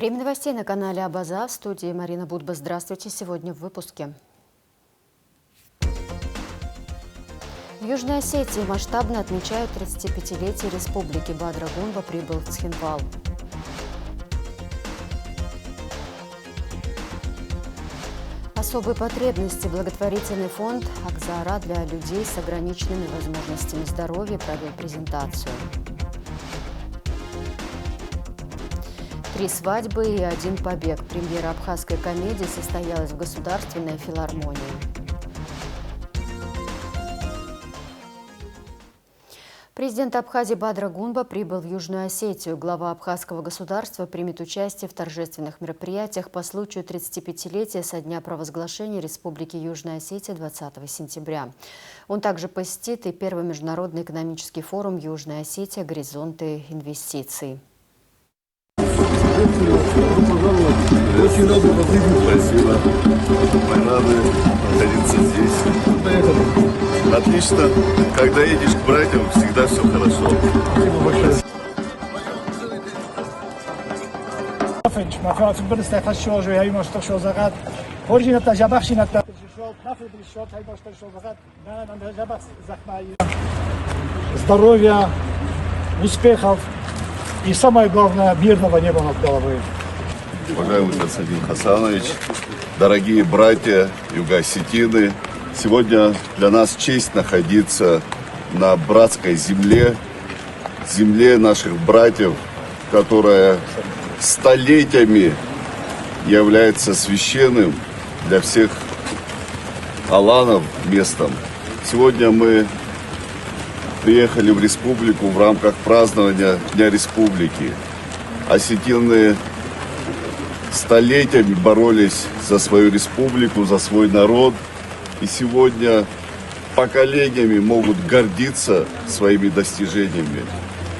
Время новостей на канале Абаза. В студии Марина Будба. Здравствуйте. Сегодня в выпуске. В Южной Осетии масштабно отмечают 35-летие республики. Бадра Гунба прибыл в Цхинвал. Особые потребности. Благотворительный фонд «Акзара» для людей с ограниченными возможностями здоровья провел презентацию. 3 свадьбы и 1 побег. Премьера абхазской комедии состоялась в Государственной филармонии. Президент Абхазии Бадра Гунба прибыл в Южную Осетию. Глава абхазского государства примет участие в торжественных мероприятиях по случаю 35-летия со дня провозглашения Республики Южная Осетия 20 сентября. Он также посетит и первый международный экономический форум Южная Осетия «Горизонты инвестиций». Очень рады вас видеть. Спасибо. Мы рады находиться здесь. Поехали. Отлично. Когда едешь к братьям, всегда все хорошо. Спасибо большое. Здоровья, успехов и, самое главное, мирного неба над головой. Уважаемый Константин Хасанович, дорогие братья юго-осетины, сегодня для нас честь находиться на братской земле, земле наших братьев, которая столетиями является священным для всех аланов местом. Сегодня мы приехали в республику в рамках празднования Дня Республики. Осетины столетиями боролись за свою республику, за свой народ. И сегодня поколениями могут гордиться своими достижениями.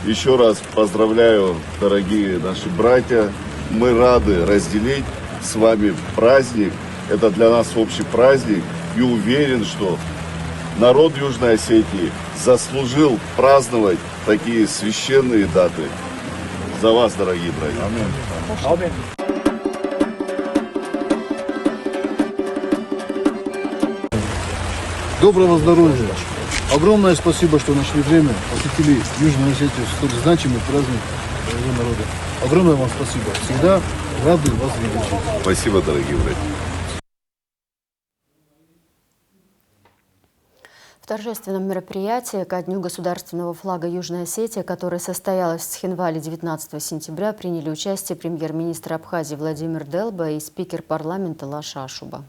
Еще раз поздравляю, дорогие наши братья. Мы рады разделить с вами праздник. Это для нас общий праздник. И уверен, что народ Южной Осетии заслужил праздновать такие священные даты. За вас, дорогие братья. Аминь. Доброго здоровья. Огромное спасибо, что нашли время, посетили Южную Осетию, столь значимый праздник своего народа. Огромное вам спасибо. Всегда рады вас видеть. Спасибо, дорогие братья. В торжественном мероприятии ко Дню государственного флага Южной Осетии, которое состоялось в Цхинвале 19 сентября, приняли участие премьер-министр Абхазии Владимир Делба и спикер парламента Лаша Ашуба.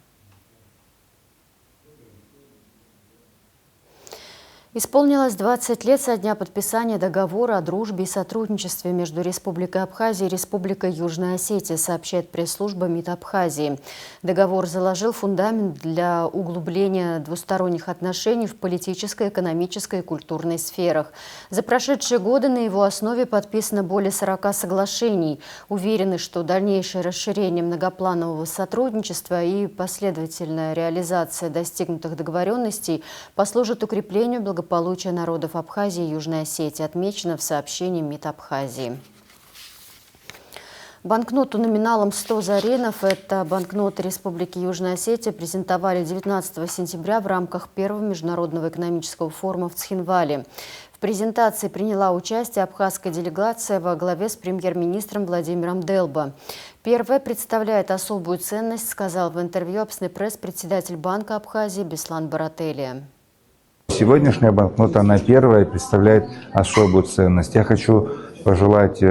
Исполнилось 20 лет со дня подписания договора о дружбе и сотрудничестве между Республикой Абхазия и Республикой Южная Осетия, сообщает пресс-служба МИД Абхазии. Договор заложил фундамент для углубления двусторонних отношений в политической, экономической и культурной сферах. За прошедшие годы на его основе подписано более 40 соглашений. Уверены, что дальнейшее расширение многопланового сотрудничества и последовательная реализация достигнутых договоренностей послужит укреплению благополучия народов Абхазии и Южной Осетии, отмечено в сообщении МИД Абхазии. Банкноту номиналом 100 заренов, это банкноты Республики Южная Осетия, презентовали 19 сентября в рамках первого международного экономического форума в Цхинвале. В презентации приняла участие абхазская делегация во главе с премьер-министром Владимиром Делба. Первая представляет особую ценность, сказал в интервью Апсный пресс председатель Банка Абхазии Беслан Барателия. Сегодняшняя банкнота, она первая, представляет особую ценность. Я хочу пожелать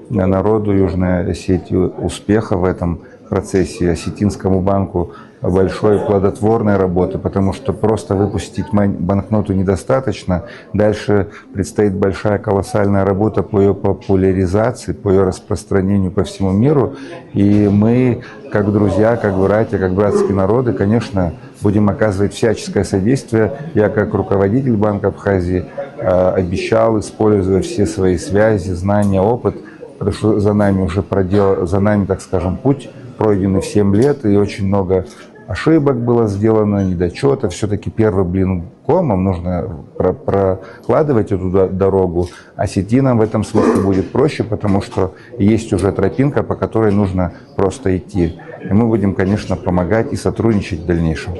народу Южной Осетии успеха в этом процессе, Осетинскому банку большой плодотворной работы, потому что просто выпустить банкноту недостаточно. Дальше предстоит большая колоссальная работа по ее популяризации, по ее распространению по всему миру. И мы, как друзья, как братья, как братские народы, конечно, будем оказывать всяческое содействие. Я, как руководитель Банка Абхазии, обещал использовать все свои связи, знания, опыт, потому что за нами, так скажем, путь пройденный в 7 лет, и очень много ошибок было сделано, недочетов. Все-таки первый блин комом, нужно прокладывать эту дорогу. Осетинам в этом смысле будет проще, потому что есть уже тропинка, по которой нужно просто идти. И мы будем, конечно, помогать и сотрудничать в дальнейшем.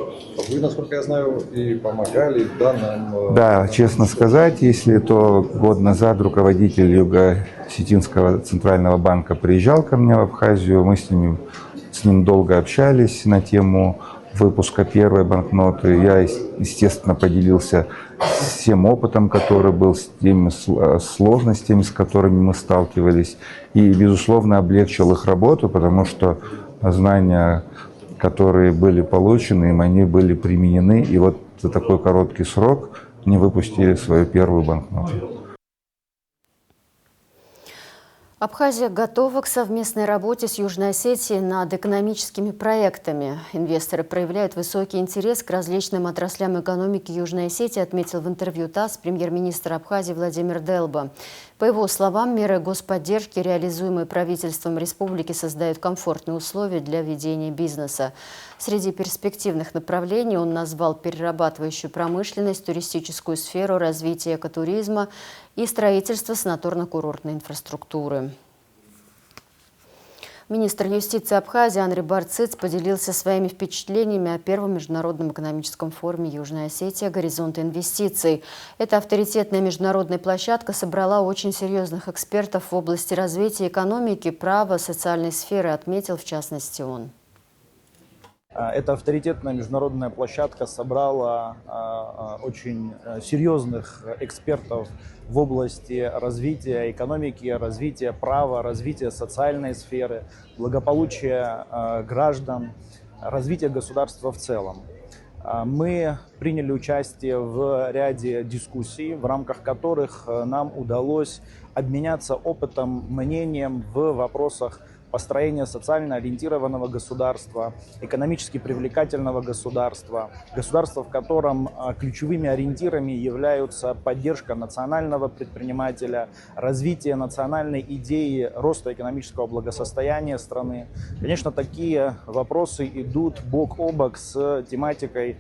Вы, насколько я знаю, и помогали, да, нам... Да, честно сказать, если то год назад руководитель Юго-Осетинского центрального банка приезжал ко мне в Абхазию, мы с ним долго общались на тему выпуска первой банкноты. Я, естественно, поделился всем опытом, который был, с теми сложностями, с которыми мы сталкивались. И, безусловно, облегчил их работу, потому что знания, которые были получены, им они были применены. И вот за такой короткий срок они выпустили свою первую банкноту. Абхазия готова к совместной работе с Южной Осетией над экономическими проектами. Инвесторы проявляют высокий интерес к различным отраслям экономики Южной Осетии, отметил в интервью ТАСС премьер-министр Абхазии Владимир Делба. По его словам, меры господдержки, реализуемые правительством республики, создают комфортные условия для ведения бизнеса. Среди перспективных направлений он назвал перерабатывающую промышленность, туристическую сферу, развитие экотуризма и строительство санаторно-курортной инфраструктуры. Министр юстиции Абхазии Анри Барциц поделился своими впечатлениями о первом международном экономическом форуме Южной Осетии «Горизонт инвестиций». Эта авторитетная международная площадка собрала очень серьезных экспертов в области развития экономики, права, социальной сферы, отметил в частности он. Эта авторитетная международная площадка собрала очень серьезных экспертов в области развития экономики, развития права, развития социальной сферы, благополучия граждан, развития государства в целом. Мы приняли участие в ряде дискуссий, в рамках которых нам удалось обменяться опытом, мнением в вопросах построения социально ориентированного государства, экономически привлекательного государства, государства, в котором ключевыми ориентирами являются поддержка национального предпринимателя, развитие национальной идеи роста экономического благосостояния страны. Конечно, такие вопросы идут бок о бок с тематикой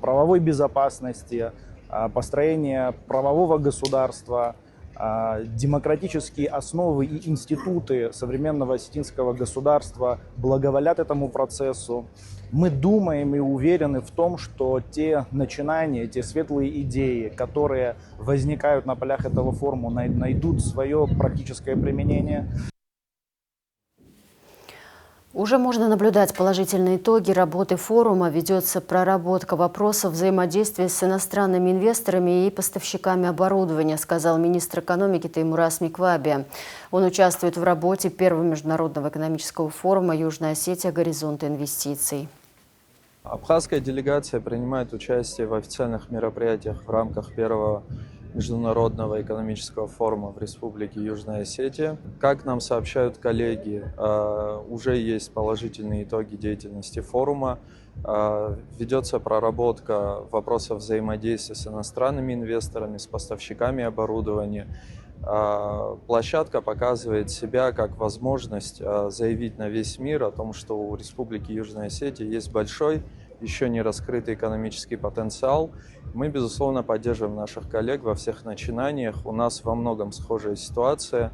правовой безопасности, построения правового государства, демократические основы и институты современного осетинского государства благоволят этому процессу. Мы думаем и уверены в том, что те начинания, те светлые идеи, которые возникают на полях этого форума, найдут свое практическое применение. Уже можно наблюдать положительные итоги работы форума. Ведется проработка вопросов взаимодействия с иностранными инвесторами и поставщиками оборудования, сказал министр экономики Теймураз Микваби. Он участвует в работе первого международного экономического форума Южная Осетия «Горизонт инвестиций». Абхазская делегация принимает участие в официальных мероприятиях в рамках первого международного экономического форума в Республике Южная Осетия. Как нам сообщают коллеги, уже есть положительные итоги деятельности форума. Ведется проработка вопросов взаимодействия с иностранными инвесторами, с поставщиками оборудования. Площадка показывает себя как возможность заявить на весь мир о том, что у Республики Южная Осетия есть большой, еще не раскрытый экономический потенциал. Мы, безусловно, поддерживаем наших коллег во всех начинаниях. У нас во многом схожая ситуация.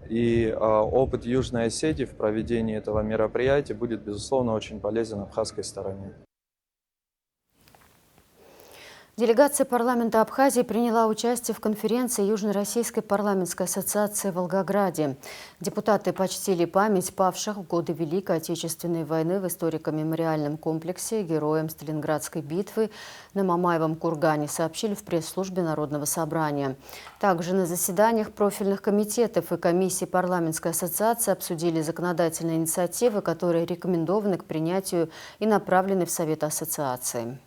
И опыт Южной Осетии в проведении этого мероприятия будет, безусловно, очень полезен абхазской стороне. Делегация парламента Абхазии приняла участие в конференции Южно-Российской парламентской ассоциации в Волгограде. Депутаты почтили память павших в годы Великой Отечественной войны в историко-мемориальном комплексе героям Сталинградской битвы на Мамаевом кургане, сообщили в пресс-службе Народного собрания. Также на заседаниях профильных комитетов и комиссий парламентской ассоциации обсудили законодательные инициативы, которые рекомендованы к принятию и направлены в Совет ассоциации.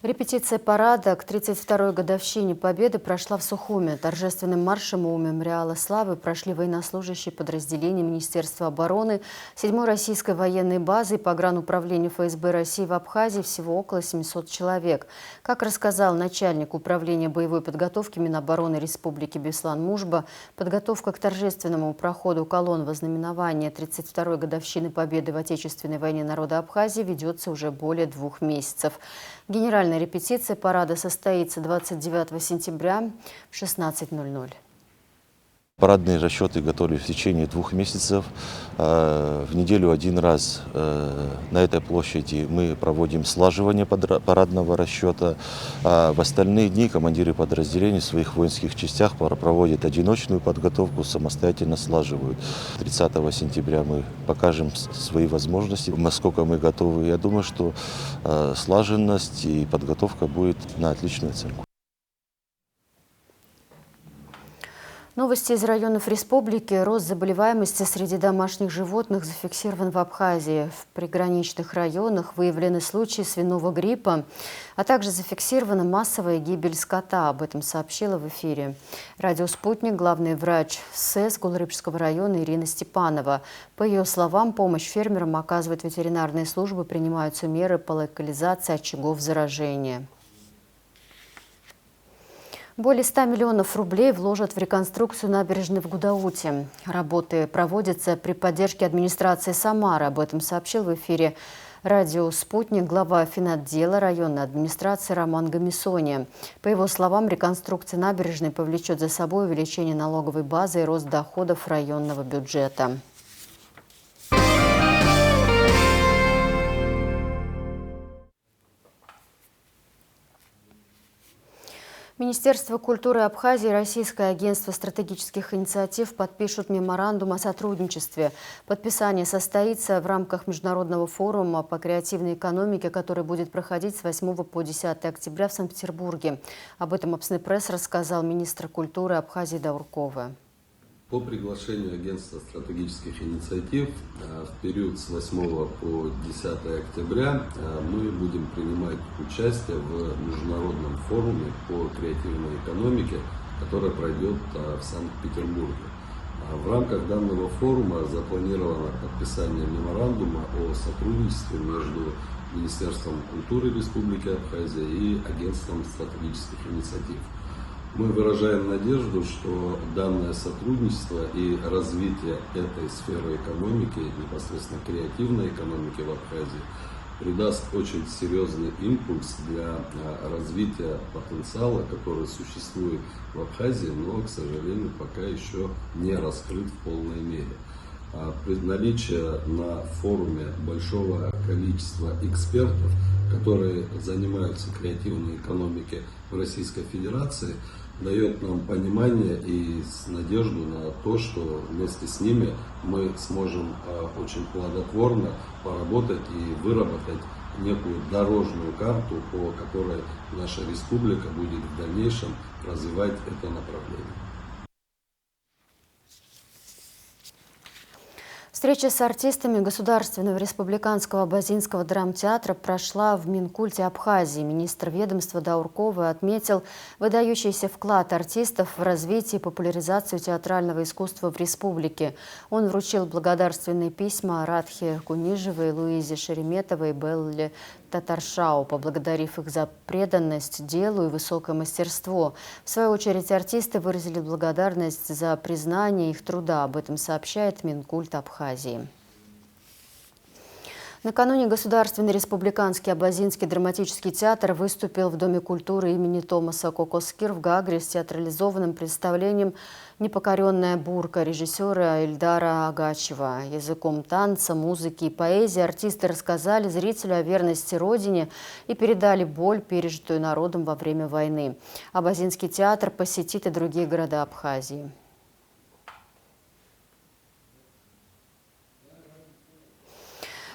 Репетиция парада к 32-й годовщине Победы прошла в Сухуме. Торжественным маршем у мемориала славы прошли военнослужащие подразделения Министерства обороны, 7-й российской военной базы и погрануправления ФСБ России в Абхазии всего около 700 человек. Как рассказал начальник управления боевой подготовки Минобороны Республики Беслан Мужба, подготовка к торжественному проходу колонн во знаменование 32-й годовщины Победы в Отечественной войне народа Абхазии ведется уже более 2 месяцев. Генеральная репетиция парада состоится 29 сентября в 16:00. Парадные расчеты готовились в течение 2 месяцев. В неделю 1 раз на этой площади мы проводим слаживание парадного расчета. В остальные дни командиры подразделений в своих воинских частях проводят одиночную подготовку, самостоятельно слаживают. 30 сентября мы покажем свои возможности, насколько мы готовы. Я думаю, что слаженность и подготовка будет на отличную оценку. Новости из районов республики. Рост заболеваемости среди домашних животных зафиксирован в Абхазии. В приграничных районах выявлены случаи свиного гриппа, а также зафиксирована массовая гибель скота. Об этом сообщила в эфире радио «Спутник» главный врач СЭС Гулрыбского района Ирина Степанова. По ее словам, помощь фермерам оказывают ветеринарные службы, принимаются меры по локализации очагов заражения. Более 100 миллионов рублей вложат в реконструкцию набережной в Гудауте. Работы проводятся при поддержке администрации Самары. Об этом сообщил в эфире радио «Спутник» глава финотдела районной администрации Роман Гамисони. По его словам, реконструкция набережной повлечет за собой увеличение налоговой базы и рост доходов районного бюджета. Министерство культуры Абхазии и Российское агентство стратегических инициатив подпишут меморандум о сотрудничестве. Подписание состоится в рамках международного форума по креативной экономике, который будет проходить с 8 по 10 октября в Санкт-Петербурге. Об этом Апснепресс рассказал министр культуры Абхазии Дауркова. По приглашению агентства стратегических инициатив в период с 8 по 10 октября мы будем принимать участие в международном форуме по креативной экономике, который пройдет в Санкт-Петербурге. В рамках данного форума запланировано подписание меморандума о сотрудничестве между Министерством культуры Республики Абхазия и агентством стратегических инициатив. Мы выражаем надежду, что данное сотрудничество и развитие этой сферы экономики, непосредственно креативной экономики в Абхазии, придаст очень серьезный импульс для развития потенциала, который существует в Абхазии, но, к сожалению, пока еще не раскрыт в полной мере. При наличии на форуме большого количества экспертов, которые занимаются креативной экономикой в Российской Федерации, дает нам понимание и надежду на то, что вместе с ними мы сможем очень плодотворно поработать и выработать некую дорожную карту, по которой наша республика будет в дальнейшем развивать это направление. Встреча с артистами Государственного республиканского абазинского драмтеатра прошла в Минкульте Абхазии. Министр ведомства Дауркова отметил выдающийся вклад артистов в развитие и популяризацию театрального искусства в республике. Он вручил благодарственные письма Радхе Кунижевой, Луизе Шереметовой и Белле Татаршау, поблагодарив их за преданность делу и высокое мастерство. В свою очередь артисты выразили благодарность за признание их труда. Об этом сообщает Минкульт Абхазии. Накануне Государственный республиканский абазинский драматический театр выступил в Доме культуры имени Томаса Кокоскир в Гагре с театрализованным представлением «Непокоренная бурка» режиссера Эльдара Агачева. Языком танца, музыки и поэзии артисты рассказали зрителю о верности родине и передали боль, пережитую народом во время войны. Абазинский театр посетит и другие города Абхазии.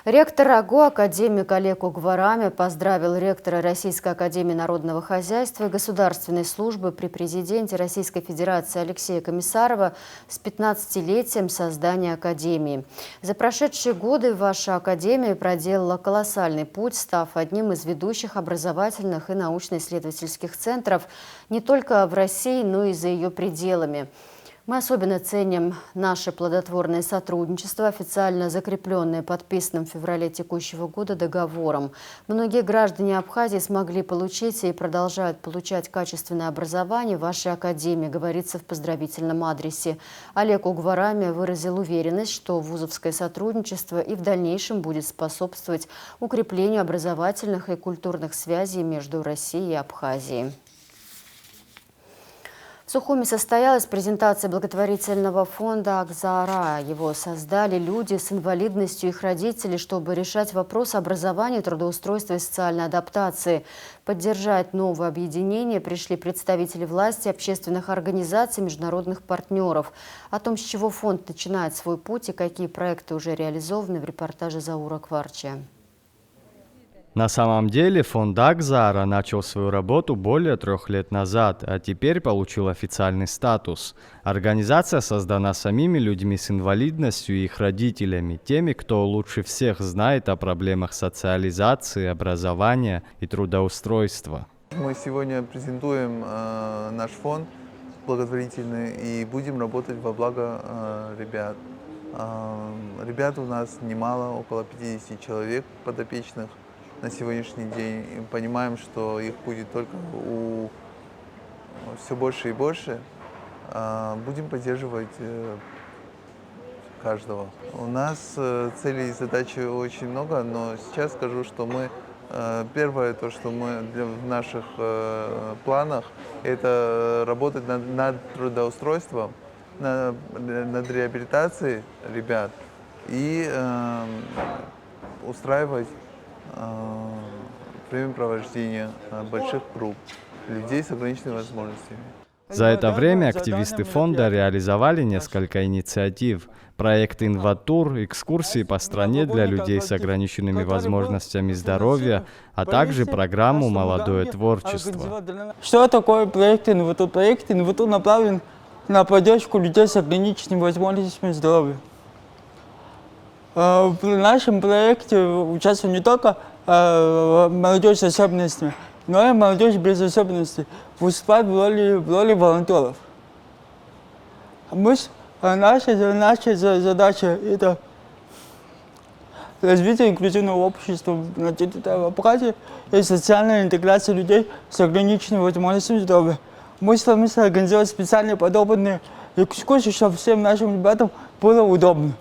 Ректор РАГО, академик Олег Угварами, поздравил ректора Российской академии народного хозяйства и государственной службы при президенте Российской Федерации Алексея Комиссарова с 15-летием создания академии. За прошедшие годы ваша академия проделала колоссальный путь, став одним из ведущих образовательных и научно-исследовательских центров не только в России, но и за ее пределами. Мы особенно ценим наше плодотворное сотрудничество, официально закрепленное подписанным в феврале текущего года договором. Многие граждане Абхазии смогли получить и продолжают получать качественное образование в вашей академии, говорится в поздравительном адресе. Олег Угварами выразил уверенность, что вузовское сотрудничество и в дальнейшем будет способствовать укреплению образовательных и культурных связей между Россией и Абхазией. В Сухуми состоялась презентация благотворительного фонда «Акзаара». Его создали люди с инвалидностью и их родители, чтобы решать вопросы образования, трудоустройства и социальной адаптации. Поддержать новое объединение пришли представители власти, общественных организаций, международных партнеров. О том, с чего фонд начинает свой путь и какие проекты уже реализованы, в репортаже Заура Кварчи. На самом деле фонд «Акзаара» начал свою работу более 3 лет назад, а теперь получил официальный статус. Организация создана самими людьми с инвалидностью и их родителями, теми, кто лучше всех знает о проблемах социализации, образования и трудоустройства. Мы сегодня презентуем наш фонд благотворительный и будем работать во благо ребят. Ребят у нас немало, около 50 человек подопечных. На сегодняшний день понимаем, что их будет только все больше и больше. Будем поддерживать каждого. У нас целей и задач очень много, но сейчас скажу, что мы первое, то, что мы в наших планах, это работать над трудоустройством, над реабилитацией ребят и устраивать времяпровождения больших групп людей с ограниченными возможностями. За это время активисты фонда реализовали несколько инициатив. Проект «Инватур», экскурсии по стране для людей с ограниченными возможностями здоровья, а также программу «Молодое творчество». Что такое проект «Инватур»? Проект «Инватур» направлен на поддержку людей с ограниченными возможностями здоровья. В нашем проекте участвует не только молодежь с особенностями, но и молодежь без особенностей, выступает в роли волонтеров. Наша задача – это развитие инклюзивного общества на территории Абхазии и социальная интеграция людей с ограниченными возможностями здоровья. Мы стремимся организовать специальные подобные экскурсии, чтобы всем нашим ребятам было удобно.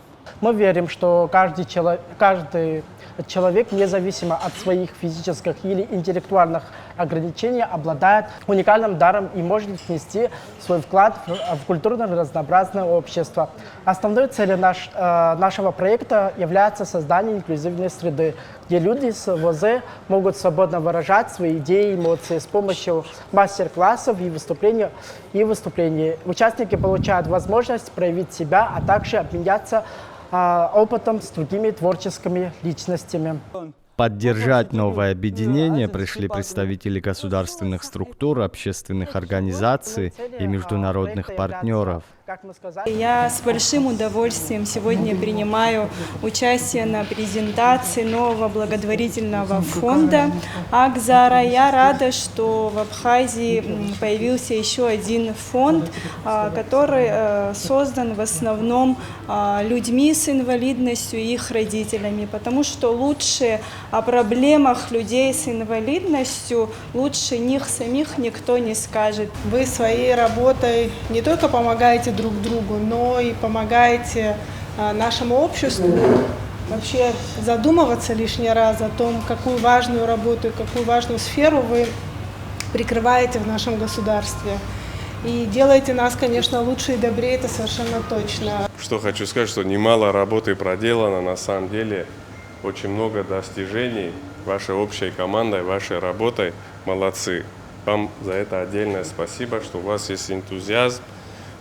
Мы верим, что каждый человек, независимо от своих физических или интеллектуальных ограничений, обладает уникальным даром и может внести свой вклад в культурно разнообразное общество. Основной целью нашего проекта является создание инклюзивной среды, где люди с ВОЗ могут свободно выражать свои идеи и эмоции с помощью мастер-классов и выступлений. Участники получают возможность проявить себя, а также обменяться опытом с другими творческими личностями. Поддержать новое объединение пришли представители государственных структур, общественных организаций и международных партнеров. Я с большим удовольствием сегодня принимаю участие на презентации нового благотворительного фонда «Акзаара». Я рада, что в Абхазии появился еще один фонд, который создан в основном людьми с инвалидностью и их родителями, потому что лучше о проблемах людей с инвалидностью, лучше них самих никто не скажет. Вы своей работой не только помогаете друг другу, но и помогаете нашему обществу вообще задумываться лишний раз о том, какую важную работу и какую важную сферу вы прикрываете в нашем государстве. И делаете нас, конечно, лучше и добрее, это совершенно точно. Что хочу сказать, что немало работы проделано, на самом деле очень много достижений вашей общей командой, вашей работой. Молодцы. Вам за это отдельное спасибо, что у вас есть энтузиазм,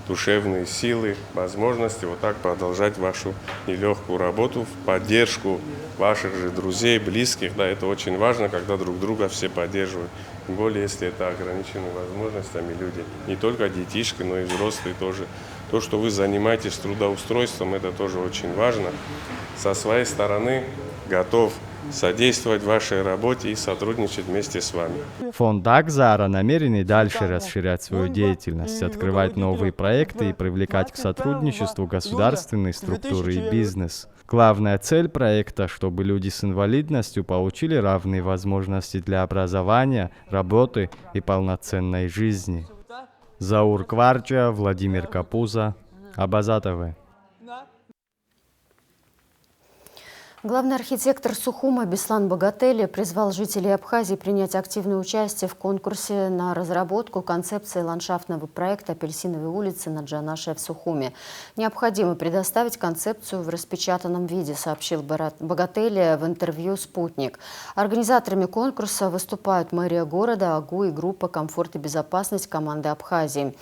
душевные силы, возможности вот так продолжать вашу нелегкую работу в поддержку ваших же друзей, близких. Да, это очень важно, когда друг друга все поддерживают. Тем более, если это ограниченные возможностями люди, не только детишки, но и взрослые тоже. То, что вы занимаетесь трудоустройством, это тоже очень важно. Со своей стороны готов содействовать вашей работе и сотрудничать вместе с вами. Фонд Агзара намерен и дальше расширять свою деятельность, открывать новые проекты и привлекать к сотрудничеству государственные структуры и бизнес. Главная цель проекта, чтобы люди с инвалидностью получили равные возможности для образования, работы и полноценной жизни. Заур Кварча, Владимир Капуза, Абаза ТВ. Главный архитектор Сухума Беслан Богатели призвал жителей Абхазии принять активное участие в конкурсе на разработку концепции ландшафтного проекта «Апельсиновые улицы» на Джанаше в Сухуме. Необходимо предоставить концепцию в распечатанном виде, сообщил Богатели в интервью «Спутник». Организаторами конкурса выступают мэрия города, АГУ и группа «Комфорт и безопасность» команды Абхазии.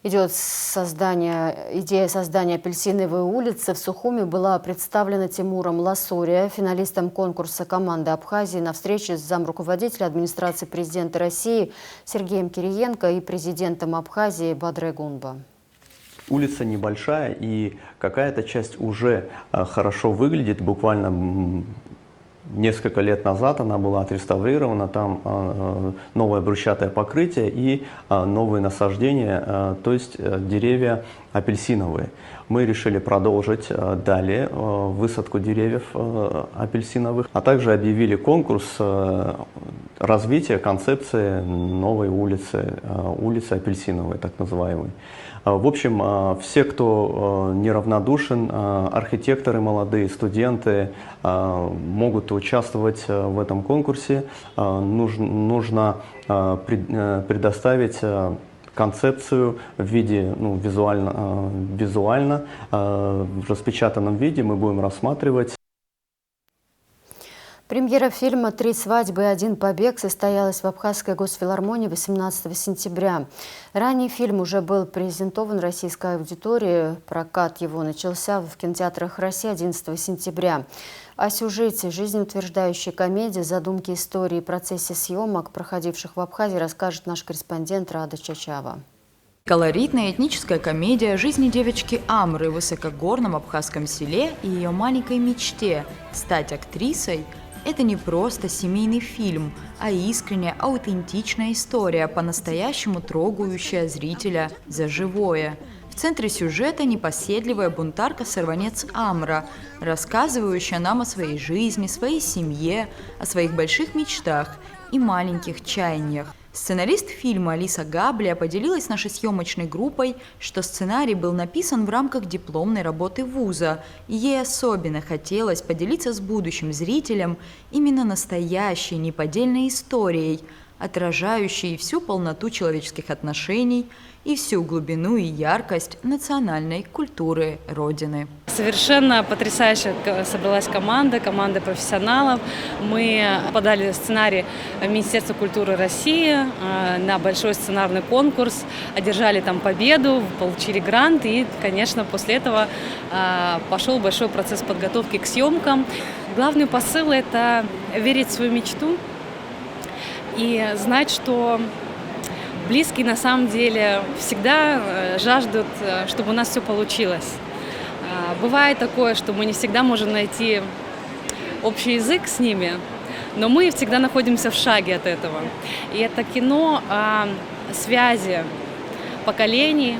Идея создания апельсиновой улицы в Сухуме была представлена Тимуром Ласурия, финалистом конкурса команды Абхазии, на встрече с замруководителя администрации президента России Сергеем Кириенко и президентом Абхазии Бадре Гунба. Улица небольшая, и какая-то часть уже хорошо выглядит. Буквально несколько лет назад она была отреставрирована, там новое брусчатое покрытие и новые насаждения, то есть деревья апельсиновые. Мы решили продолжить далее высадку деревьев апельсиновых, а также объявили конкурс развития концепции новой улицы, улицы апельсиновой, так называемой. В общем, все, кто неравнодушен, архитекторы молодые, студенты, могут участвовать в этом конкурсе. Нужно предоставить концепцию в виде, визуально, в распечатанном виде мы будем рассматривать. Премьера фильма «3 свадьбы и 1 побег» состоялась в Абхазской госфилармонии 18 сентября. Ранее фильм уже был презентован российской аудитории. Прокат его начался в кинотеатрах России 11 сентября. О сюжете жизнеутверждающей комедии, задумке истории и процессе съемок, проходивших в Абхазии, расскажет наш корреспондент Рада Чачава. Колоритная этническая комедия жизни девочки Амры в высокогорном абхазском селе и ее маленькой мечте стать актрисой – это не просто семейный фильм, а искренняя, аутентичная история, по-настоящему трогающая зрителя за живое. В центре сюжета непоседливая бунтарка-сорванец Амра, рассказывающая нам о своей жизни, своей семье, о своих больших мечтах и маленьких чаяниях. Сценарист фильма Алиса Габлия поделилась с нашей съемочной группой, что сценарий был написан в рамках дипломной работы вуза, и ей особенно хотелось поделиться с будущим зрителем именно настоящей неподдельной историей, отражающей всю полноту человеческих отношений и всю глубину и яркость национальной культуры Родины. Совершенно потрясающе собралась команда профессионалов. Мы подали сценарий в Министерство культуры России на большой сценарный конкурс, одержали там победу, получили грант, и, конечно, после этого пошел большой процесс подготовки к съемкам. Главный посыл – это верить в свою мечту и знать, что близкие на самом деле всегда жаждут, чтобы у нас все получилось. Бывает такое, что мы не всегда можем найти общий язык с ними, но мы всегда находимся в шаге от этого. И это кино о связи поколений,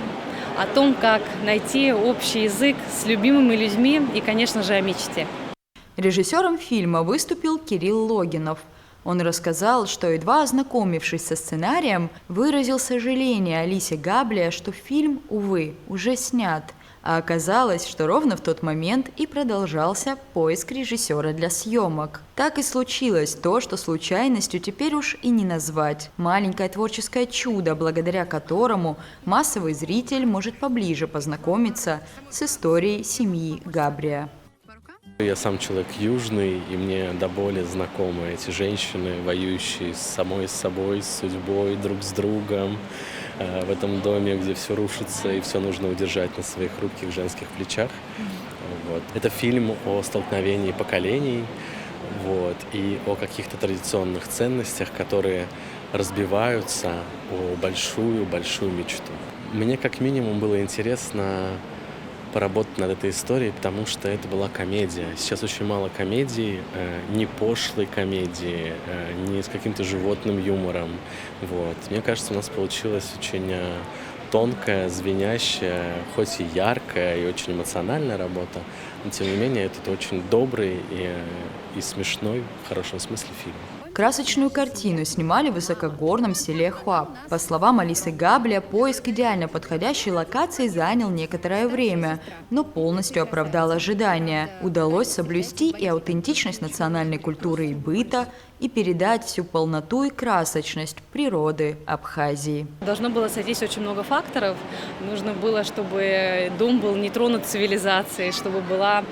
о том, как найти общий язык с любимыми людьми и, конечно же, о мечте. Режиссером фильма выступил Кирилл Логинов. Он рассказал, что, едва ознакомившись со сценарием, выразил сожаление Алисе Габлия, что фильм, увы, уже снят. А оказалось, что ровно в тот момент и продолжался поиск режиссера для съемок. Так и случилось то, что случайностью теперь уж и не назвать. Маленькое творческое чудо, благодаря которому массовый зритель может поближе познакомиться с историей семьи Габрия. Я сам человек южный, и мне до боли знакомы эти женщины, воюющие с самой собой, с судьбой, друг с другом. в этом доме, где все рушится и все нужно удержать на своих хрупких женских плечах. Вот. Это фильм о столкновении поколений, вот, и о каких-то традиционных ценностях, которые разбиваются о большую-большую мечту. Мне как минимум было интересно поработать над этой историей, потому что это была комедия. Сейчас очень мало комедий, не пошлой комедии, не с каким-то животным юмором. Вот. Мне кажется, у нас получилась очень тонкая, звенящая, хоть и яркая, и очень эмоциональная работа, но тем не менее это очень добрый и смешной, в хорошем смысле, фильм. Красочную картину снимали в высокогорном селе Хуап. По словам Алисы Габля, поиск идеально подходящей локации занял некоторое время, но полностью оправдал ожидания. Удалось соблюсти и аутентичность национальной культуры и быта, и передать всю полноту и красочность природы Абхазии. Должно было сойтись очень много факторов. Нужно было, чтобы дом был не тронут цивилизацией, чтобы была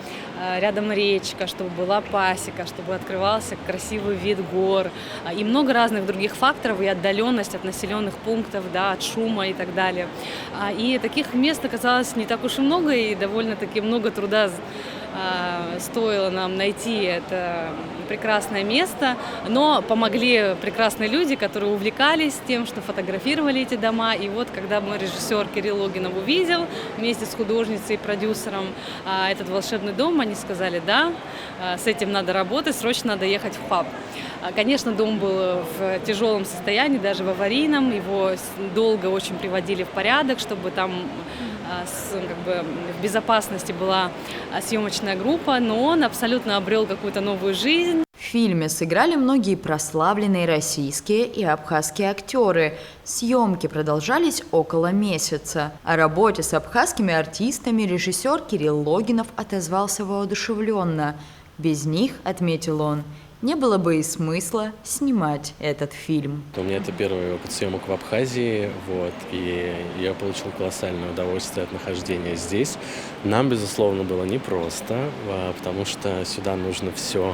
рядом речка, чтобы была пасека, чтобы открывался красивый вид гор и много разных других факторов, и отдаленность от населенных пунктов, да, от шума и так далее. И таких мест оказалось не так уж и много, и довольно-таки много труда стоило нам найти это прекрасное место, но помогли прекрасные люди, которые увлекались тем, что фотографировали эти дома. И вот, когда мой режиссер Кирилл Логинов увидел вместе с художницей и продюсером этот волшебный дом, они сказали: да, с этим надо работать, срочно надо ехать в Хуап. Конечно, дом был в тяжелом состоянии, даже в аварийном, его долго очень приводили в порядок, чтобы там в безопасности была съемочная группа, но он абсолютно обрел какую-то новую жизнь. В фильме сыграли многие прославленные российские и абхазские актеры. Съемки продолжались около месяца. О работе с абхазскими артистами режиссер Кирилл Логинов отозвался воодушевленно. Без них, отметил он, не было бы и смысла снимать этот фильм. У меня это первый опыт съемок в Абхазии, вот, и я получил колоссальное удовольствие от нахождения здесь. Нам, безусловно, было непросто, потому что сюда нужно все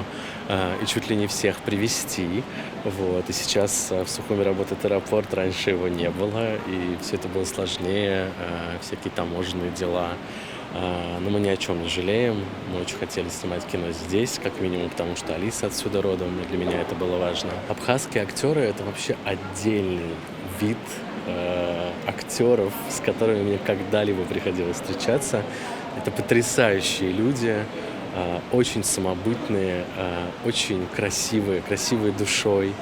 и чуть ли не всех привезти. Вот, и сейчас в Сухуми работает аэропорт, раньше его не было, и все это было сложнее, всякие таможенные дела. Но мы ни о чем не жалеем. Мы очень хотели снимать кино здесь, как минимум, потому что Алиса отсюда родом, и для меня это было важно. Абхазские актеры — это вообще отдельный вид актеров, с которыми мне когда-либо приходилось встречаться. Это потрясающие люди, очень самобытные, очень красивые душой,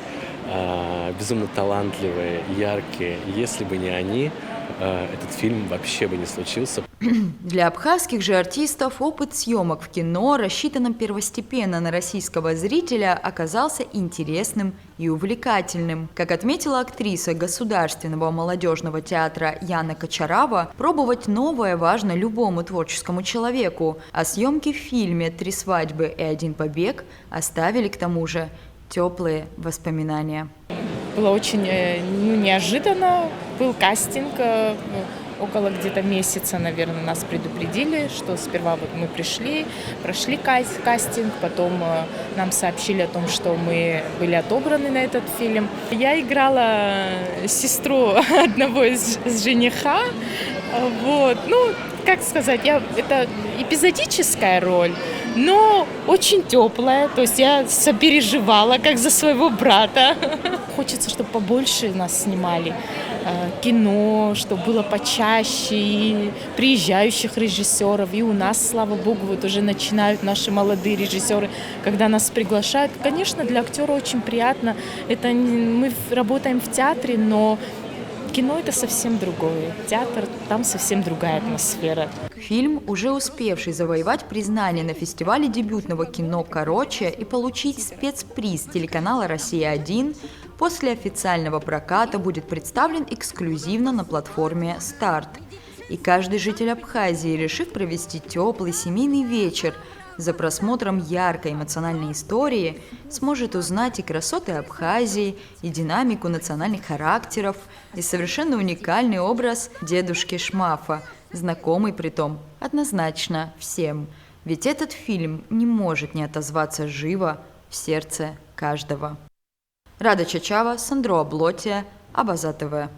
безумно талантливые, яркие. Если бы не они, этот фильм вообще бы не случился. Для абхазских же артистов опыт съемок в кино, рассчитанном первостепенно на российского зрителя, оказался интересным и увлекательным. Как отметила актриса Государственного молодежного театра Яна Кочарава, пробовать новое важно любому творческому человеку, а съемки в фильме «Три свадьбы и один побег» оставили к тому же теплые воспоминания. Было очень неожиданно, был кастинг, около где-то месяца, наверное, нас предупредили, что сперва вот мы пришли, прошли кастинг, потом нам сообщили о том, что мы были отобраны на этот фильм. Я играла сестру одного из жениха, вот, как сказать, это эпизодическая роль, но очень теплая, то есть я сопереживала, как за своего брата. Хочется, чтобы побольше нас снимали кино, чтобы было почаще, и приезжающих режиссеров, и у нас, слава богу, вот уже начинают наши молодые режиссеры, когда нас приглашают. Конечно, для актера очень приятно, мы работаем в театре, но кино — это совсем другое. Театр, там совсем другая атмосфера. Фильм, уже успевший завоевать признание на фестивале дебютного кино «Короче» и получить спецприз телеканала «Россия-1», после официального проката будет представлен эксклюзивно на платформе «Старт». И каждый житель Абхазии, решив провести теплый семейный вечер за просмотром яркой эмоциональной истории, сможет узнать и красоты Абхазии, и динамику национальных характеров, и совершенно уникальный образ дедушки Шмафа, знакомый притом однозначно всем. Ведь этот фильм не может не отозваться живо в сердце каждого. Рада Чачава, Сандро Облотия, Абаза ТВ.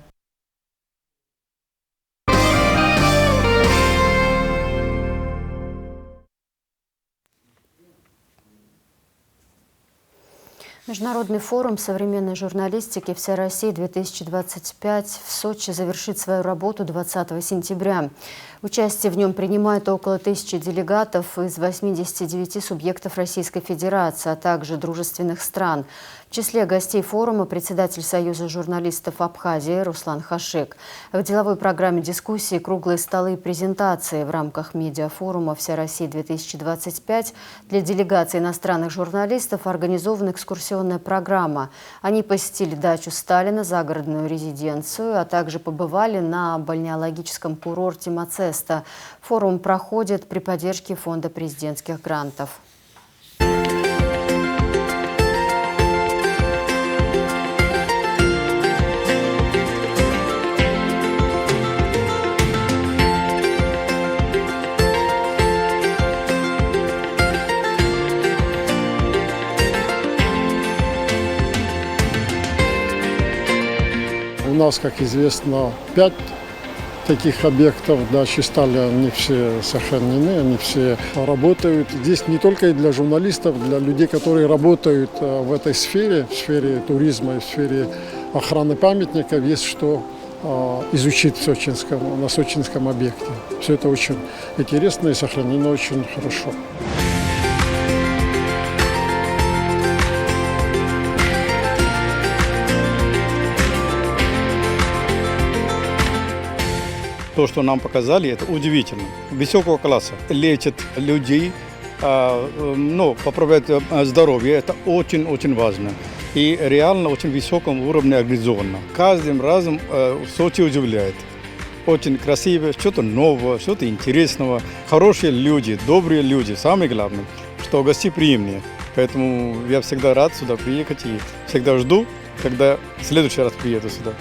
Международный форум современной журналистики «Вся Россия-2025» в Сочи завершит свою работу 20 сентября. Участие в нем принимают около 1000 делегатов из 89 субъектов Российской Федерации, а также дружественных стран. В числе гостей форума председатель Союза журналистов Абхазии Руслан Хашик. В деловой программе дискуссии, круглые столы и презентации в рамках медиафорума «Вся Россия-2025» для делегаций иностранных журналистов организована экскурсионная программа. Они посетили дачу Сталина, загородную резиденцию, а также побывали на бальнеологическом курорте Мацеста. Форум проходит при поддержке Фонда президентских грантов. У нас, как известно, 5 таких объектов дачи Сталина, они все сохранены, они все работают. Здесь не только и для журналистов, для людей, которые работают в этой сфере, в сфере туризма и в сфере охраны памятников, есть что изучить на сочинском объекте. Все это очень интересно и сохранено очень хорошо. То, что нам показали, это удивительно. Высокого класса. Лечат людей, поправляют здоровье. Это очень-очень важно. И реально очень высоком уровне организовано. Каждым разом Сочи удивляет. Очень красиво, что-то новое, что-то интересного. Хорошие люди, добрые люди. Самое главное, что гостеприимные. Поэтому я всегда рад сюда приехать и всегда жду, когда в следующий раз приеду сюда.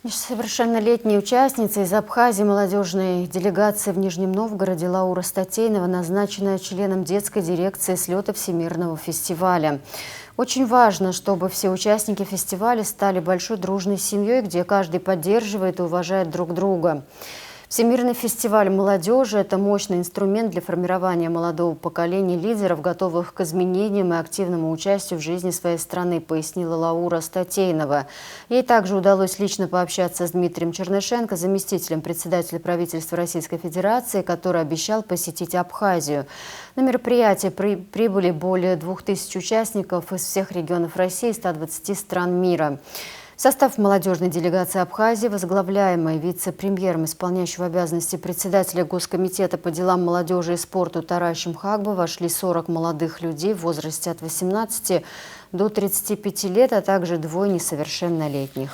Несовершеннолетняя участница из Абхазии молодежной делегации в Нижнем Новгороде Лаура Статейнова назначена членом детской дирекции слета Всемирного фестиваля. Очень важно, чтобы все участники фестиваля стали большой дружной семьей, где каждый поддерживает и уважает друг друга. Всемирный фестиваль молодежи – это мощный инструмент для формирования молодого поколения лидеров, готовых к изменениям и активному участию в жизни своей страны, пояснила Лаура Статейнова. Ей также удалось лично пообщаться с Дмитрием Чернышенко, заместителем председателя правительства Российской Федерации, который обещал посетить Абхазию. На мероприятие прибыли более 2000 участников из всех регионов России и 120 стран мира. В состав молодежной делегации Абхазии, возглавляемой вице-премьером, исполняющего обязанности председателя Госкомитета по делам молодежи и спорту Таращем Хагбо, вошли 40 молодых людей в возрасте от 18 до 35 лет, а также 2 несовершеннолетних.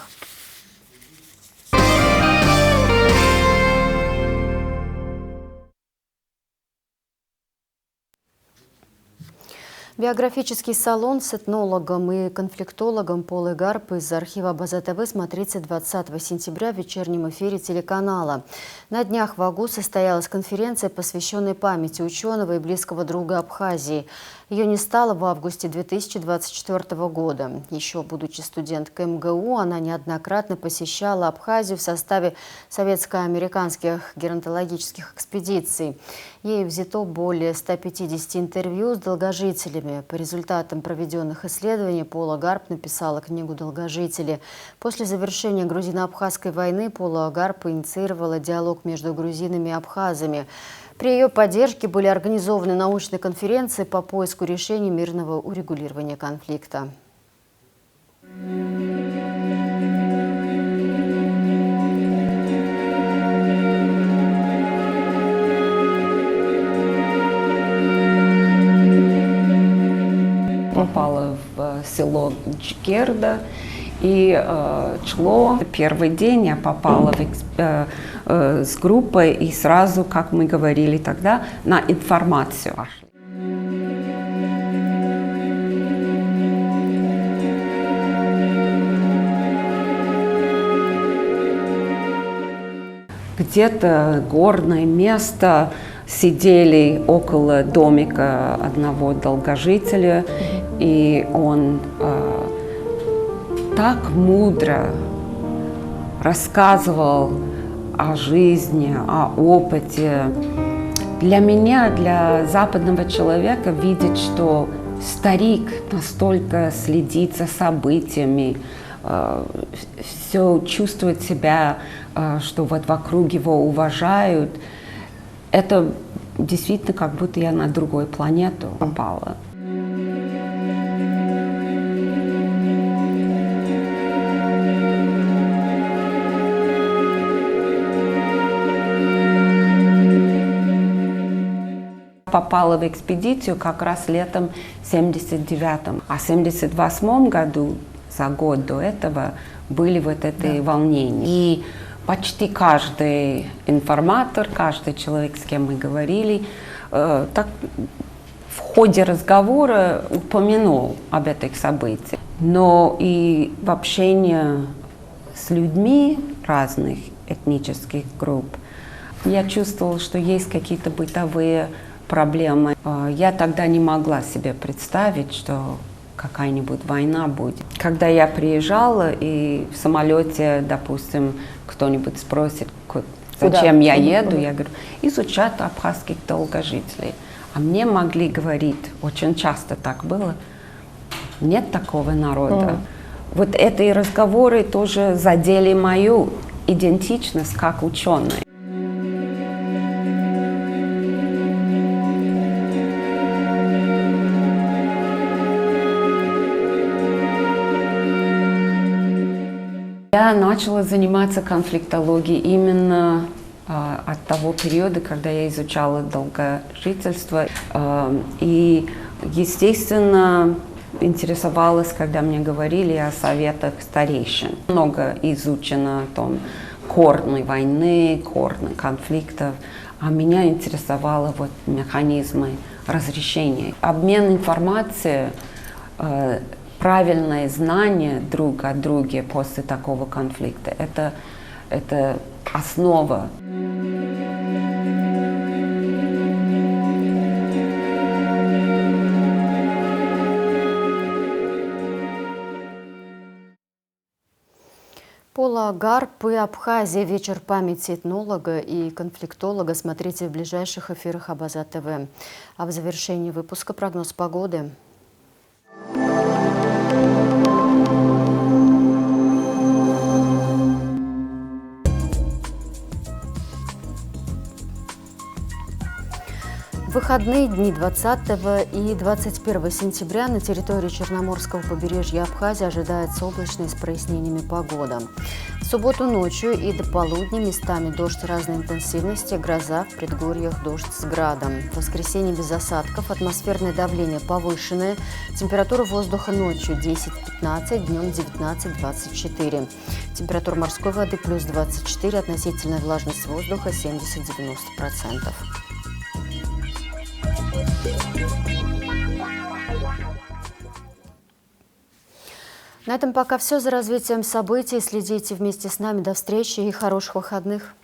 Биографический салон с этнологом и конфликтологом Полой Гарп из архива База ТВ смотрите 20 сентября в вечернем эфире телеканала. На днях в Агу состоялась конференция, посвященная памяти ученого и близкого друга Абхазии. Ее не стало в августе 2024 года. Еще будучи студенткой МГУ, она неоднократно посещала Абхазию в составе советско-американских геронтологических экспедиций. Ей взято более 150 интервью с долгожителями. По результатам проведенных исследований Пола Гарп написала книгу «Долгожители». После завершения грузино-абхазской войны Пола Гарп инициировала диалог между грузинами и абхазами. При ее поддержке были организованы научные конференции по поиску решений мирного урегулирования конфликта. Попала в село Чкерда и шло. Первый день я попала с группой и сразу, как мы говорили тогда, на информацию. Где-то горное место, сидели около домика одного долгожителя И он так мудро рассказывал о жизни, о опыте. Для меня, для западного человека, видеть, что старик настолько следит за событиями, все чувствует себя, что вот вокруг его уважают, это действительно как будто я на другую планету попала. Попала в экспедицию как раз летом 79-м. А в 78-м году, за год до этого, были вот эти волнения. И почти каждый информатор, каждый человек, с кем мы говорили, так в ходе разговора упомянул об этих событиях. Но и в общении с людьми разных этнических групп я чувствовала, что есть какие-то бытовые проблемы. Я тогда не могла себе представить, что какая-нибудь война будет. Когда я приезжала и в самолете, допустим, кто-нибудь спросит, зачем я еду, я говорю, изучать абхазских долгожителей. А мне могли говорить, очень часто так было, нет такого народа. Вот эти разговоры тоже задели мою идентичность как ученой. Я начала заниматься конфликтологией именно от того периода, когда я изучала долгожительство. И, естественно, интересовалась, когда мне говорили о советах старейшин. Много изучено о том корне войны, корне конфликтов. А меня интересовало вот механизмы разрешения. Обмен информацией, правильное знание друг о друге после такого конфликта – это основа. Пола Гарп и Абхазия. Вечер памяти этнолога и конфликтолога. Смотрите в ближайших эфирах Абаза ТВ. А в завершении выпуска прогноз погоды. В выходные дни 20 и 21 сентября на территории Черноморского побережья Абхазии ожидается облачная с прояснениями погода. В субботу ночью и до полудня местами дождь разной интенсивности, гроза, в предгорьях дождь с градом. В воскресенье без осадков, атмосферное давление повышенное, температура воздуха ночью 10-15, днем 19-24. Температура морской воды плюс 24, относительная влажность воздуха 70-90%. На этом пока все. За развитием событий следите вместе с нами. До встречи и хороших выходных.